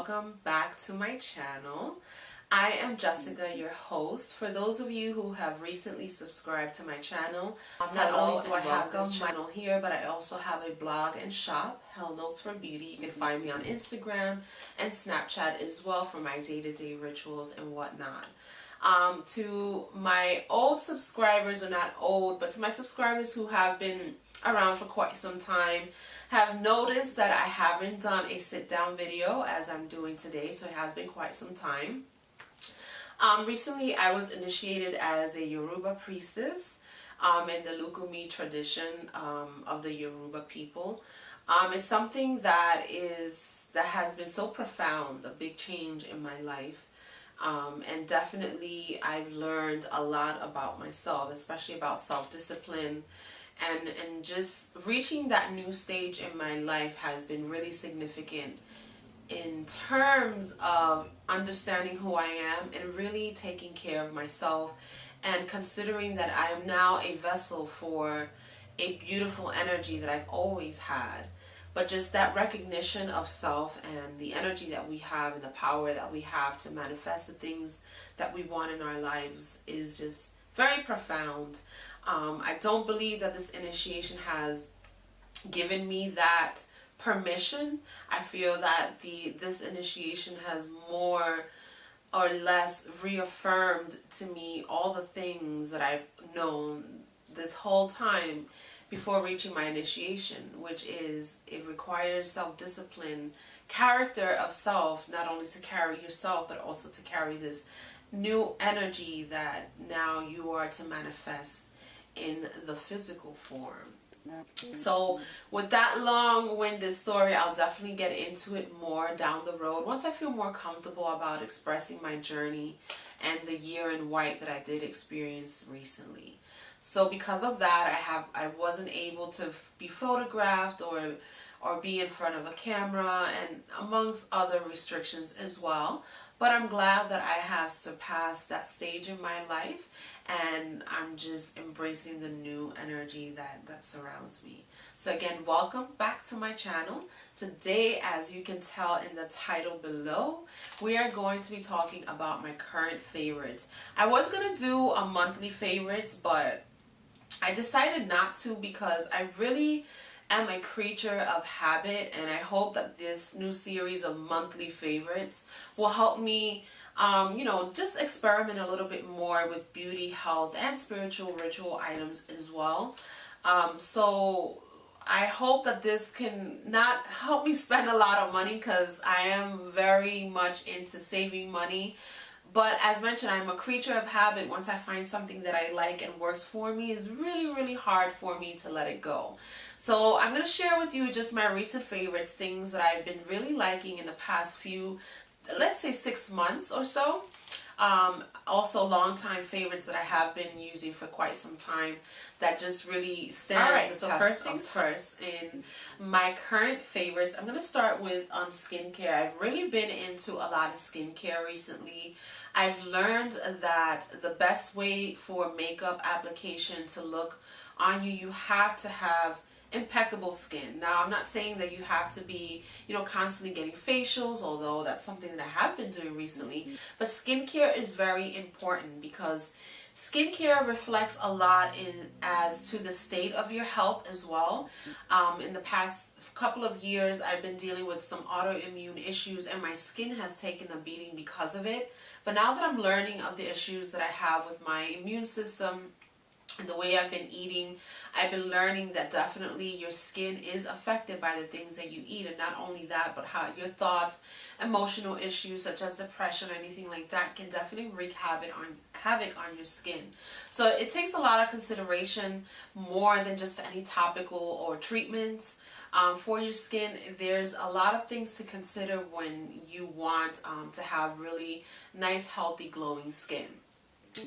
welcome back to my channel. I am Jessica, your host. For those of you who have recently subscribed to my channel, not only do I have this channel here, but I also have a blog and shop, Hell Notes for Beauty. You can find me on Instagram and Snapchat as well for my day-to-day rituals and whatnot. To my old subscribers, or not old, but to my subscribers who have been around for quite some time, have noticed that I haven't done a sit-down video as I'm doing today, so it has been quite some time. Recently I was initiated as a Yoruba priestess in the Lukumi tradition of the Yoruba people. It's something that has been so profound, a big change in my life. And definitely I've learned a lot about myself, especially about self-discipline, and just reaching that new stage in my life has been really significant in terms of understanding who I am and really taking care of myself, and considering that I am now a vessel for a beautiful energy that I've always had. But just that recognition of self and the energy that we have and the power that we have to manifest the things that we want in our lives is just very profound. I don't believe that this initiation has given me that permission. I feel that this initiation has more or less reaffirmed to me all the things that I've known this whole time before reaching my initiation, which is it requires self-discipline, character of self, not only to carry yourself but also to carry this new energy that now you are to manifest in the physical form. So with that long-winded story, I'll definitely get into it more down the road once I feel more comfortable about expressing my journey and the year in white that I did experience recently. So because of that, I wasn't able to be photographed or be in front of a camera, and amongst other restrictions as well. But I'm glad that I have surpassed that stage in my life, and I'm just embracing the new energy that surrounds me. So again, welcome back to my channel. Today, as you can tell in the title below, we are going to be talking about my current favorites. I was going to do a monthly favorites, but I decided not to because I really am a creature of habit, and I hope that this new series of monthly favorites will help me just experiment a little bit more with beauty, health, and spiritual ritual items as well. So I hope that this can not help me spend a lot of money, because I am very much into saving money. But as mentioned, I'm a creature of habit. Once I find something that I like and works for me, it's really, really hard for me to let it go. So I'm going to share with you just my recent favorites, things that I've been really liking in the past few, let's say 6 months or so. Also long-time favorites that I have been using for quite some time that just really stands. Alright, so first things first, in my current favorites, I'm going to start with skincare. I've really been into a lot of skincare recently. I've learned that the best way for makeup application to look on you, you have to have impeccable skin. Now, I'm not saying that you have to be, constantly getting facials, although that's something that I have been doing recently. But skincare is very important because skincare reflects a lot as to the state of your health as well. In the past couple of years, I've been dealing with some autoimmune issues, and my skin has taken a beating because of it. But now that I'm learning of the issues that I have with my immune system and the way I've been eating, I've been learning that definitely your skin is affected by the things that you eat. And not only that, but how your thoughts, emotional issues such as depression or anything like that can definitely wreak havoc on your skin. So it takes a lot of consideration, more than just any topical or treatments for your skin. There's a lot of things to consider when you want to have really nice, healthy, glowing skin.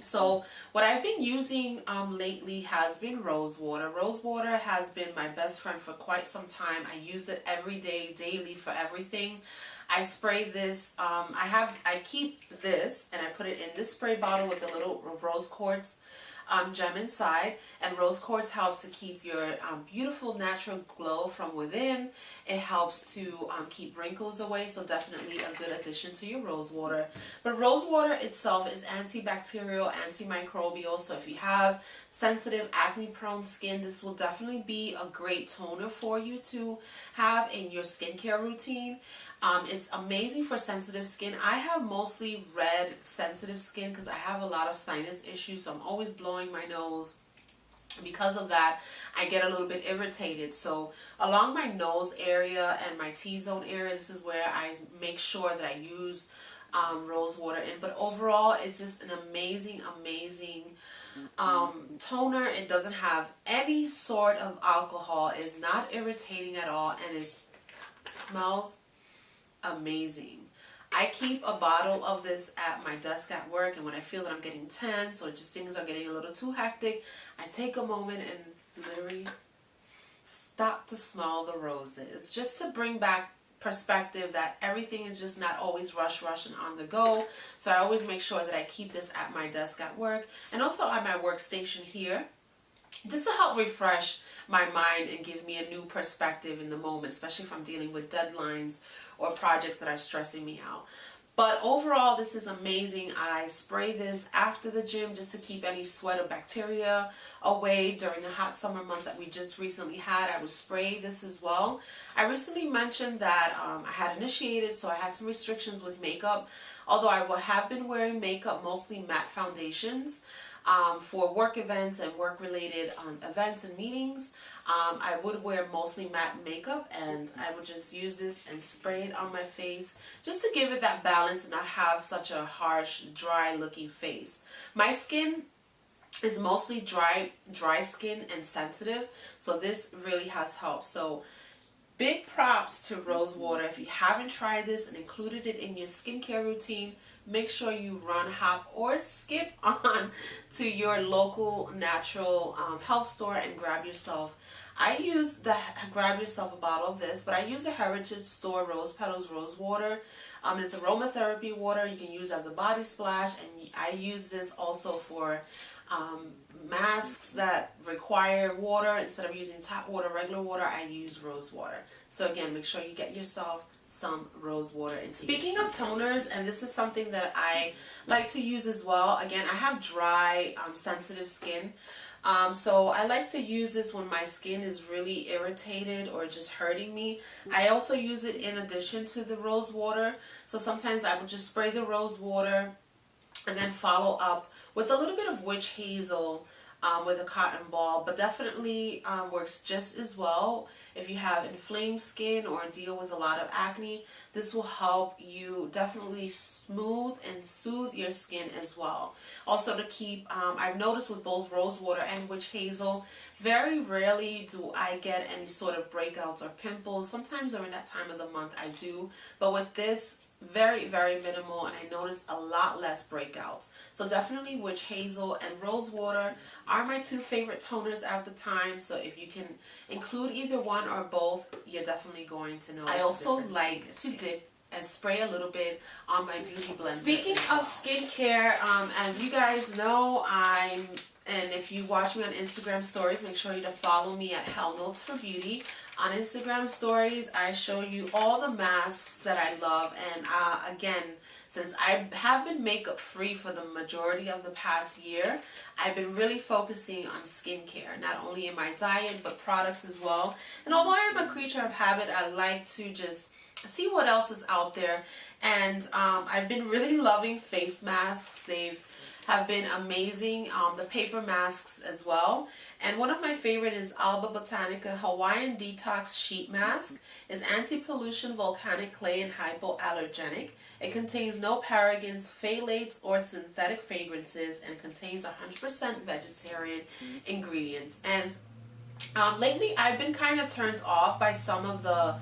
So what I've been using lately has been rose water. Rose water has been my best friend for quite some time. I use it every day, daily, for everything. I spray this. I keep this, and I put it in this spray bottle with the little rose quartz gem inside, and rose quartz helps to keep your beautiful natural glow from within. It helps to keep wrinkles away, so definitely a good addition to your rose water. But rose water itself is antibacterial, antimicrobial, so if you have sensitive acne prone skin, this will definitely be a great toner for you to have in your skincare routine. It's amazing for sensitive skin. I have mostly red sensitive skin because I have a lot of sinus issues, so I'm always blowing my nose. Because of that, I get a little bit irritated. So along my nose area and my T-zone area, this is where I make sure that I use rose water in. But overall, it's just an amazing toner. It doesn't have any sort of alcohol. It's not irritating at all, and it smells amazing. I keep a bottle of this at my desk at work, and when I feel that I'm getting tense or just things are getting a little too hectic, I take a moment and literally stop to smell the roses, just to bring back perspective that everything is just not always rush and on the go. So I always make sure that I keep this at my desk at work and also at my workstation here, just to help refresh my mind and give me a new perspective in the moment, especially if I'm dealing with deadlines or projects that are stressing me out. But overall, this is amazing. I spray this after the gym just to keep any sweat or bacteria away during the hot summer months that we just recently had. I would spray this as well. I recently mentioned that I had initiated, so I had some restrictions with makeup. Although I have been wearing makeup, mostly matte foundations, for work events and work-related events and meetings. I would wear mostly matte makeup, and I would just use this and spray it on my face just to give it that balance and not have such a harsh, dry-looking face. My skin is mostly dry skin and sensitive, so this really has helped. So big props to rose water. If you haven't tried this and included it in your skincare routine, make sure you run, hop, or skip on to your local natural health store and grab yourself. Grab yourself a bottle of this, but I use the Heritage Store Rose Petals Rose Water. It's aromatherapy water you can use as a body splash, and I use this also for masks that require water. Instead of using tap water, regular water, I use rose water. So again, make sure you get yourself some rose water. And speaking of toners, and this is something that I like to use as well. Again, I have dry, sensitive skin. So I like to use this when my skin is really irritated or just hurting me. I also use it in addition to the rose water. So sometimes I would just spray the rose water and then follow up with a little bit of witch hazel with a cotton ball, but definitely works just as well if you have inflamed skin or deal with a lot of acne. This will help you definitely smooth and soothe your skin as well. Also to keep, I've noticed with both rose water and witch hazel, very rarely do I get any sort of breakouts or pimples. Sometimes during that time of the month I do, but with this, very minimal, and I noticed a lot less breakouts. So definitely witch hazel and rose water are my two favorite toners at the time. So if you can include either one or both, you're definitely going to notice. I also like to dip and spray a little bit on my beauty blender. Speaking of skincare, as you guys know, and if you watch me on Instagram stories, make sure you to follow me at Hell Notes for Beauty. On Instagram stories, I show you all the masks that I love. And again, since I have been makeup free for the majority of the past year, I've been really focusing on skincare, not only in my diet, but products as well. And although I am a creature of habit, I like to just see what else is out there. And I've been really loving face masks. They've have been amazing, the paper masks as well. And one of my favorite is Alba Botanica Hawaiian Detox Sheet Mask. It's anti-pollution, volcanic clay, and hypoallergenic. It contains no parabens, phthalates, or synthetic fragrances, and contains 100% vegetarian ingredients. And Lately, I've been kind of turned off by some of the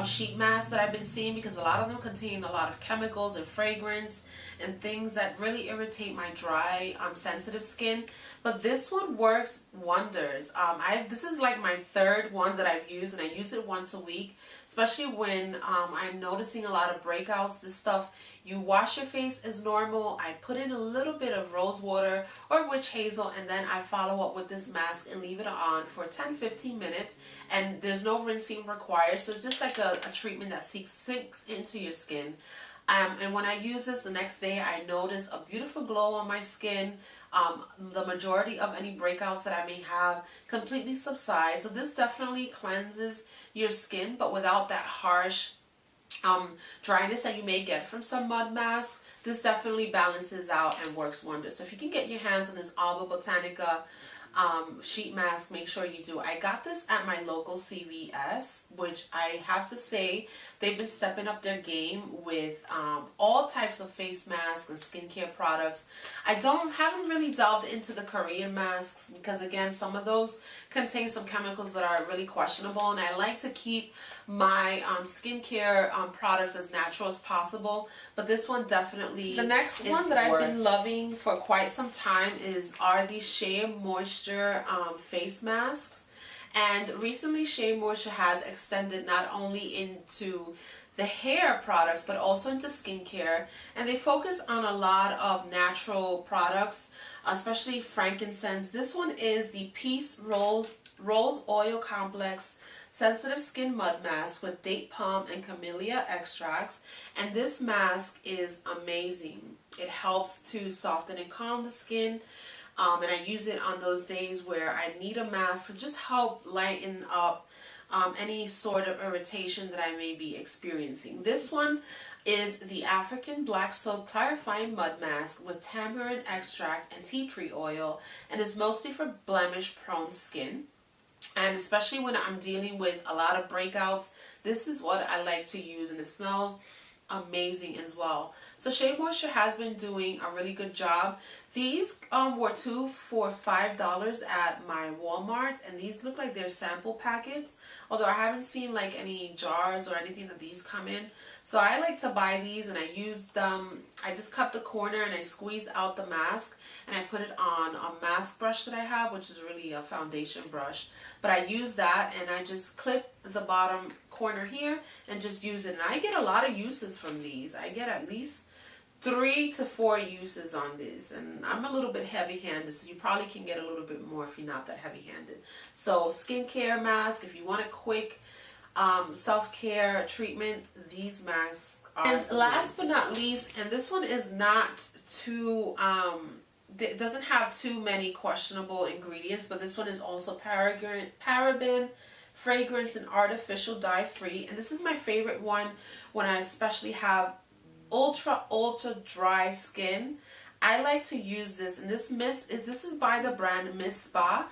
sheet masks that I've been seeing, because a lot of them contain a lot of chemicals and fragrance and things that really irritate my dry, sensitive skin. But this one works wonders. This is like my third one that I've used, and I use it once a week, especially when I'm noticing a lot of breakouts. This stuff, you wash your face as normal. I put in a little bit of rose water or witch hazel, and then I follow up with this mask and leave it on for 10-15 minutes. And there's no rinsing required, so it's just like a treatment that sinks into your skin. And when I use this the next day, I notice a beautiful glow on my skin. The majority of any breakouts that I may have completely subside. So this definitely cleanses your skin, but without that harsh dryness that you may get from some mud masks. This definitely balances out and works wonders. So if you can get your hands on this Alba Botanica sheet mask, make sure you do. I got this at my local CVS, which I have to say they've been stepping up their game with all types of face masks and skincare products. I haven't really delved into the Korean masks, because again, some of those contain some chemicals that are really questionable, and I like to keep my skincare products as natural as possible. But this one definitely, the next one that I've been loving for quite some time are these Shea Moisture face masks. And recently Shea Moisture has extended not only into the hair products but also into skincare, and they focus on a lot of natural products, especially frankincense. This one is the Peace Rose Oil Complex Sensitive Skin Mud Mask with date palm and camellia extracts, and this mask is amazing. It helps to soften and calm the skin, and I use it on those days where I need a mask to just help lighten up any sort of irritation that I may be experiencing. This one is the African Black Soap Clarifying Mud Mask with tamarind extract and tea tree oil, and is mostly for blemish prone skin. And especially when I'm dealing with a lot of breakouts, this is what I like to use, and it smells amazing as well. So Shea Moisture has been doing a really good job. These were two for $5 at my Walmart, and these look like they're sample packets, although I haven't seen like any jars or anything that these come in. So I like to buy these, and I use them. I just cut the corner and I squeeze out the mask, and I put it on a mask brush that I have, which is really a foundation brush. But I use that, and I just clip the bottom corner here and just use it. And I get a lot of uses from these. I get at least 3 to 4 uses on this, and I'm a little bit heavy-handed, so you probably can get a little bit more if you're not that heavy-handed. So skincare mask, if you want a quick self-care treatment, these masks are and last but not least, and this one is not too it doesn't have too many questionable ingredients, but this one is also paraben, fragrance, and artificial dye free. And this is my favorite one when I especially have ultra dry skin. I like to use this, and this is by the brand Miss Spa.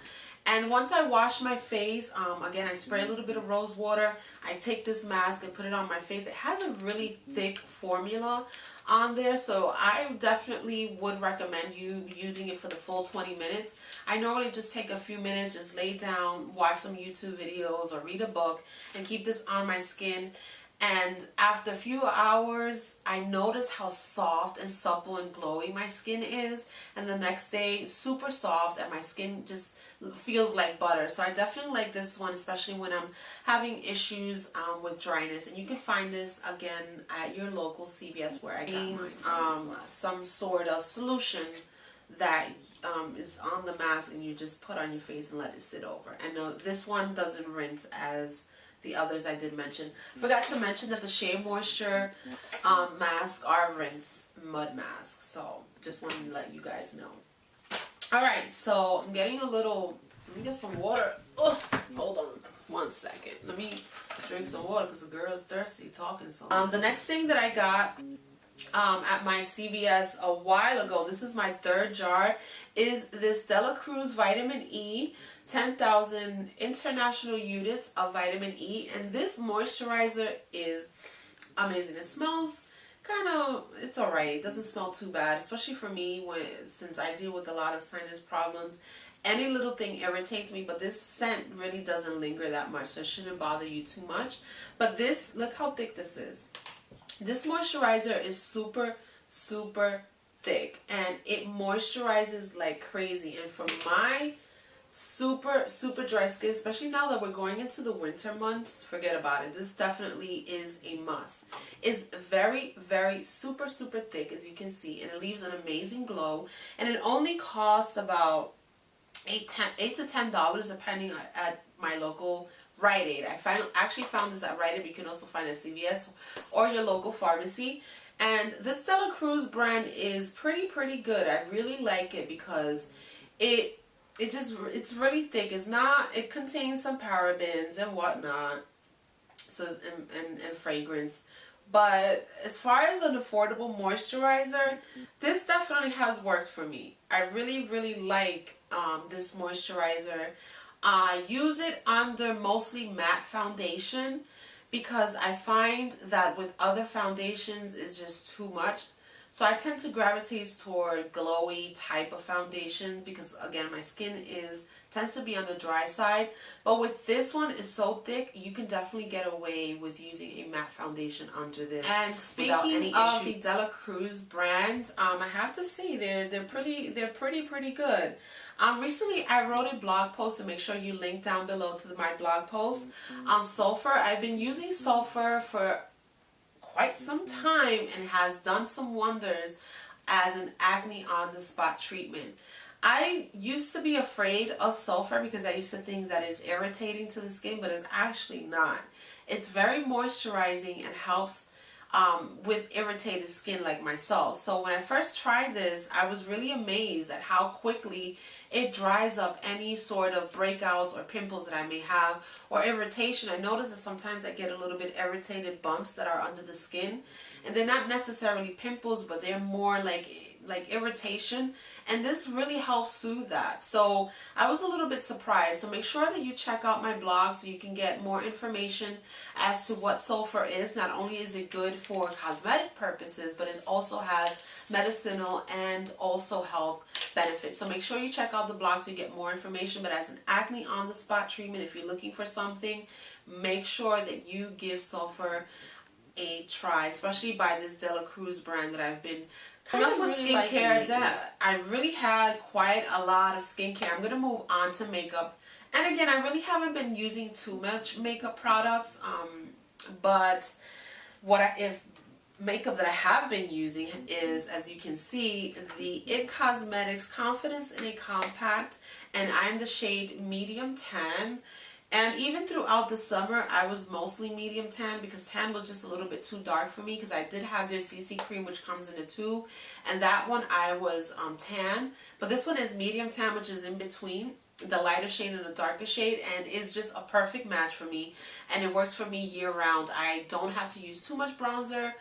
And once I wash my face, again, I spray a little bit of rose water. I take this mask and put it on my face. It has a really thick formula on there, so I definitely would recommend you using it for the full 20 minutes. I normally just take a few minutes, just lay down, watch some YouTube videos or read a book, and keep this on my skin. And after a few hours, I notice how soft and supple and glowy my skin is. And the next day, super soft, and my skin just feels like butter. So I definitely like this one, especially when I'm having issues with dryness. And you can find this, again, at your local CVS where I got mine. Some sort of solution that is on the mask, and you just put on your face and let it sit over. And this one doesn't rinse as the others I did mention. Forgot to mention that the Shea Moisture masks are rinse mud masks. So just wanted to let you guys know. Alright, so I'm getting a little, let me get some water. Ugh, hold on 1 second. Let me drink some water because the girl is thirsty talking so much. The next thing that I got at my CVS a while ago, this is my third jar, is this Dela Cruz Vitamin E, 10,000 international units of vitamin E, and this moisturizer is amazing. It smells kind of, it's alright. It doesn't smell too bad, especially for me since I deal with a lot of sinus problems, any little thing irritates me, but this scent really doesn't linger that much, so it shouldn't bother you too much. But this, look how thick this is. This moisturizer is super, super thick, and it moisturizes like crazy. And for my super, super dry skin, especially now that we're going into the winter months, forget about it. This definitely is a must. It's very, very super, super thick, as you can see, and it leaves an amazing glow. And it only costs about $8 to $10 depending at my local Rite Aid. I actually found this at Rite Aid, but you can also find it at CVS or your local pharmacy. And this Dela Cruz brand is pretty good. I really like it because it's really thick. It contains some parabens and whatnot, so and fragrance. But as far as an affordable moisturizer, this definitely has worked for me. I really like this moisturizer. I use it under mostly matte foundation because I find that with other foundations it's just too much. So I tend to gravitate toward glowy type of foundation because, again, my skin tends to be on the dry side. But with this one, it's so thick, you can definitely get away with using a matte foundation under this. And speaking of the Dela Cruz brand, I have to say they're pretty good. Recently I wrote a blog post, and make sure you link down below to my blog post on sulfur. I've been using sulfur for quite some time, and it has done some wonders as an acne on the spot treatment. I used to be afraid of sulfur because I used to think that it's irritating to the skin, but it's actually not. It's very moisturizing and helps with irritated skin like myself. So when I first tried this, I was really amazed at how quickly it dries up any sort of breakouts or pimples that I may have or irritation. I notice that sometimes I get a little bit irritated bumps that are under the skin, and they're not necessarily pimples, but they're more like irritation, and this really helps soothe that. So I was a little bit surprised. So make sure that you check out my blog so you can get more information as to what sulfur is. Not only is it good for cosmetic purposes, but it also has medicinal and also health benefits. So make sure you check out the blog so you get more information. But as an acne on the spot treatment, if you're looking for something, make sure that you give sulfur a try, especially by this Dela Cruz brand that I've been enough with skincare. That I really had quite a lot of skincare. I'm gonna move on to makeup, and again, I really haven't been using too much makeup products. But if makeup that I have been using is, as you can see, the IT Cosmetics Confidence in a Compact, and I'm the shade medium tan. And even throughout the summer, I was mostly medium tan because tan was just a little bit too dark for me, because I did have their CC cream, which comes in a tube, and that one I was tan. But this one is medium tan, which is in between the lighter shade and the darker shade, and it's just a perfect match for me, and it works for me year round. I don't have to use too much bronzer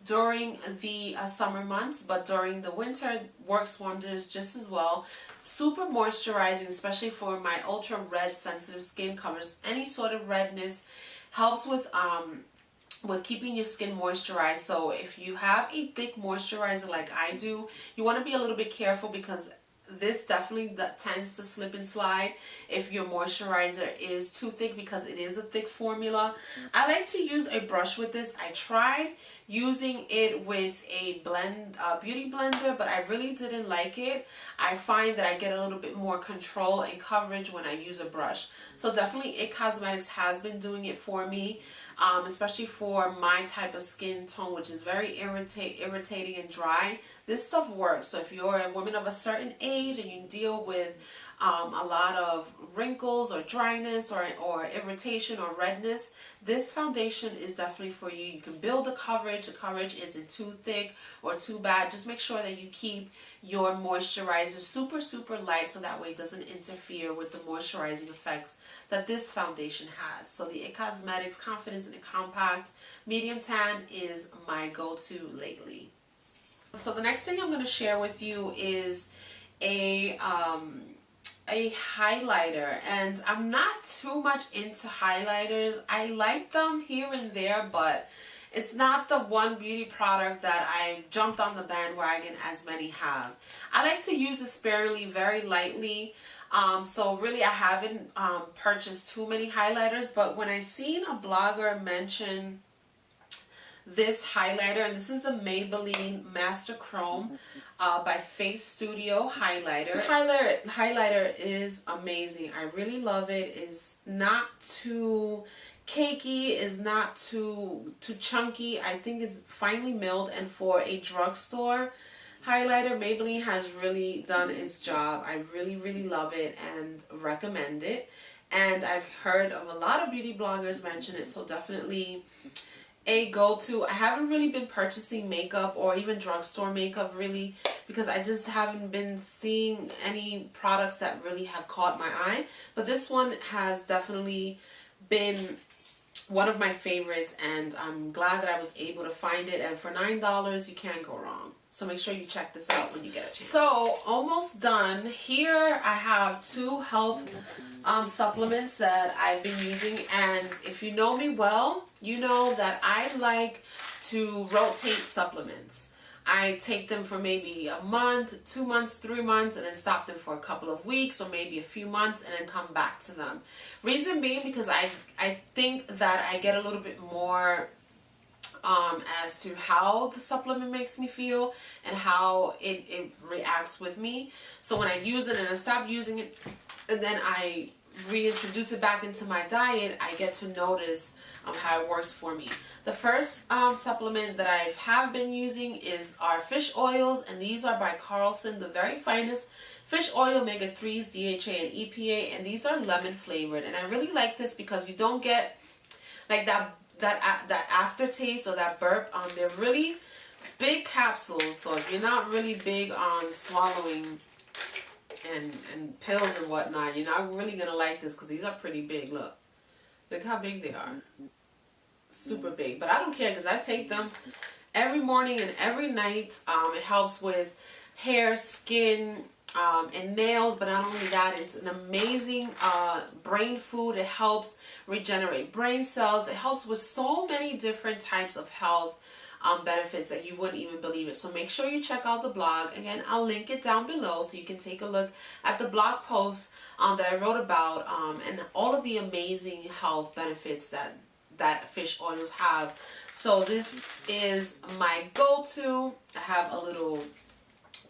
during the summer months, but during the winter works wonders just as well. Super moisturizing, especially for my ultra red sensitive skin. Covers any sort of redness, helps with keeping your skin moisturized. So if you have a thick moisturizer like I do, you want to be a little bit careful, because this definitely tends to slip and slide if your moisturizer is too thick, because it is a thick formula. I like to use a brush with this. I tried using it with a beauty blender, but I really didn't like it. I find that I get a little bit more control and coverage when I use a brush. So definitely IT Cosmetics has been doing it for me, especially for my type of skin tone, which is very irritating and dry. This stuff works. So if you're a woman of a certain age and you deal with a lot of wrinkles or dryness or irritation or redness, this foundation is definitely for you. You can build the coverage. The coverage isn't too thick or too bad. Just make sure that you keep your moisturizer super, super light, so that way it doesn't interfere with the moisturizing effects that this foundation has. So the IT Cosmetics Confidence in a Compact Medium Tan is my go-to lately. So the next thing I'm going to share with you is a highlighter, and I'm not too much into highlighters. I like them here and there, but it's not the one beauty product that I jumped on the bandwagon as many have. I like to use it sparingly, very lightly. So really I haven't purchased too many highlighters, but when I seen a blogger mention this highlighter, and this is the Maybelline Master Chrome by Face Studio highlighter. This highlighter is amazing. I really love it. It's not too cakey, is not too chunky. I think it's finely milled, and for a drugstore highlighter, Maybelline has really done its job. I really love it and recommend it. And I've heard of a lot of beauty bloggers mention it, so definitely a go-to. I haven't really been purchasing makeup or even drugstore makeup really, because I just haven't been seeing any products that really have caught my eye. But this one has definitely been one of my favorites, and I'm glad that I was able to find it. And for $9, you can't go wrong. So make sure you check this out when you get a chance. So almost done. Here I have two health supplements that I've been using, and if you know me well, you know that I like to rotate supplements. I take them for maybe a month, 2 months, 3 months, and then stop them for a couple of weeks or maybe a few months and then come back to them. Reason being because I think that I get a little bit more as to how the supplement makes me feel and how it reacts with me. So when I use it and I stop using it and then I reintroduce it back into my diet, I get to notice how it works for me. The first supplement that I have been using is our fish oils, and these are by Carlson, the very finest fish oil, omega-3s, DHA, and EPA, and these are lemon flavored. And I really like this because you don't get like that aftertaste or that burp. They're really big capsules, so if you're not really big on swallowing and pills and whatnot, you're not really gonna like this because these are pretty big. Look how big they are. Super big. But I don't care because I take them every morning and every night. It helps with hair, skin, and nails, but not only that, it's an amazing brain food. It helps regenerate brain cells. It helps with so many different types of health benefits that you wouldn't even believe it. So make sure you check out the blog. Again, I'll link it down below so you can take a look at the blog post that I wrote about and all of the amazing health benefits that fish oils have. So this is my go-to. I have a little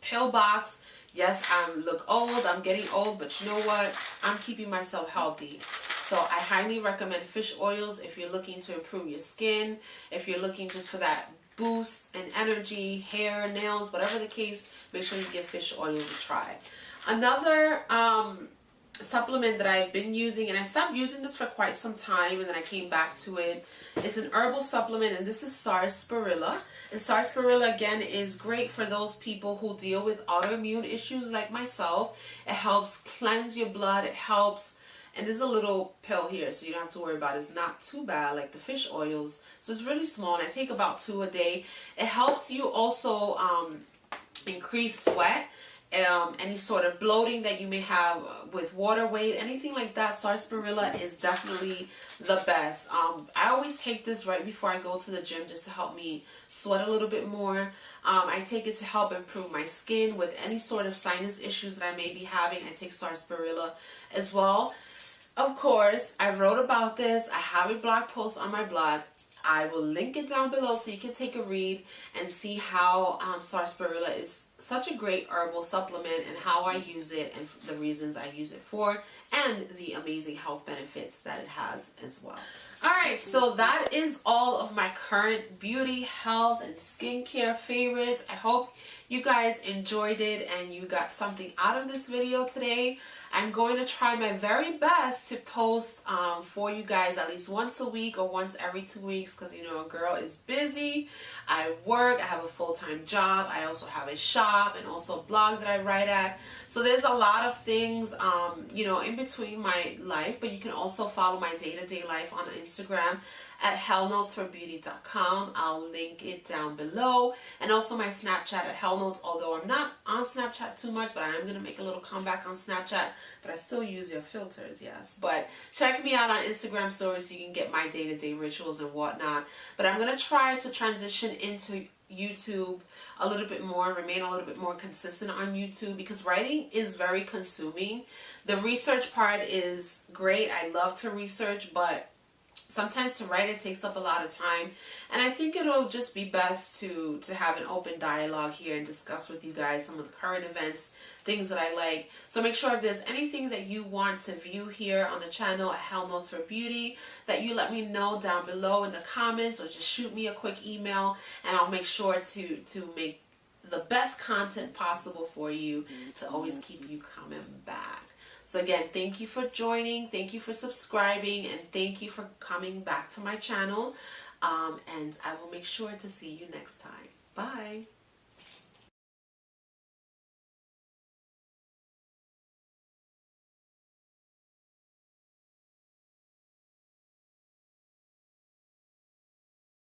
pill box. Yes, I look old, I'm getting old, but you know what? I'm keeping myself healthy. So I highly recommend fish oils if you're looking to improve your skin, if you're looking just for that boost and energy, hair, nails, whatever the case, make sure you give fish oils a try. Another supplement that I've been using, and I stopped using this for quite some time and then I came back to it, it's an herbal supplement, and this is sarsaparilla. And sarsaparilla again is great for those people who deal with autoimmune issues like myself. It helps cleanse your blood. It helps, and there's a little pill here so you don't have to worry about it. It's not too bad like the fish oils, so it's really small, and I take about 2 a day. It helps you also increase sweat. Any sort of bloating that you may have with water weight, anything like that, sarsaparilla is definitely the best. I always take this right before I go to the gym just to help me sweat a little bit more. I take it to help improve my skin with any sort of sinus issues that I may be having. I take sarsaparilla as well. Of course, I wrote about this. I have a blog post on my blog. I will link it down below so you can take a read and see how sarsaparilla is such a great herbal supplement and how I use it and the reasons I use it for and the amazing health benefits that it has as well. Alright, so that is all of my current beauty, health, and skincare favorites. I hope you guys enjoyed it and you got something out of this video today. I'm going to try my very best to post for you guys at least once a week or once every 2 weeks, because you know a girl is busy. I work, I have a full-time job, I also have a shop and also a blog that I write at. So there's a lot of things you know, in between my life, but you can also follow my day-to-day life on Instagram at hellnotesforbeauty.com. I'll link it down below, and also my Snapchat at hellnotes, although I'm not on Snapchat too much, but I am going to make a little comeback on Snapchat, but I still use your filters, yes. But check me out on Instagram stories so you can get my day-to-day rituals and whatnot. But I'm going to try to transition into YouTube a little bit more, remain a little bit more consistent on YouTube, because writing is very consuming. The research part is great. I love to research, but sometimes to write it takes up a lot of time, and I think it'll just be best to have an open dialogue here and discuss with you guys some of the current events, things that I like. So make sure if there's anything that you want to view here on the channel at Hell Knows for Beauty, that you let me know down below in the comments, or just shoot me a quick email, and I'll make sure to make the best content possible for you to always keep you coming back. So again, thank you for joining, thank you for subscribing, and thank you for coming back to my channel. And I will make sure to see you next time. Bye.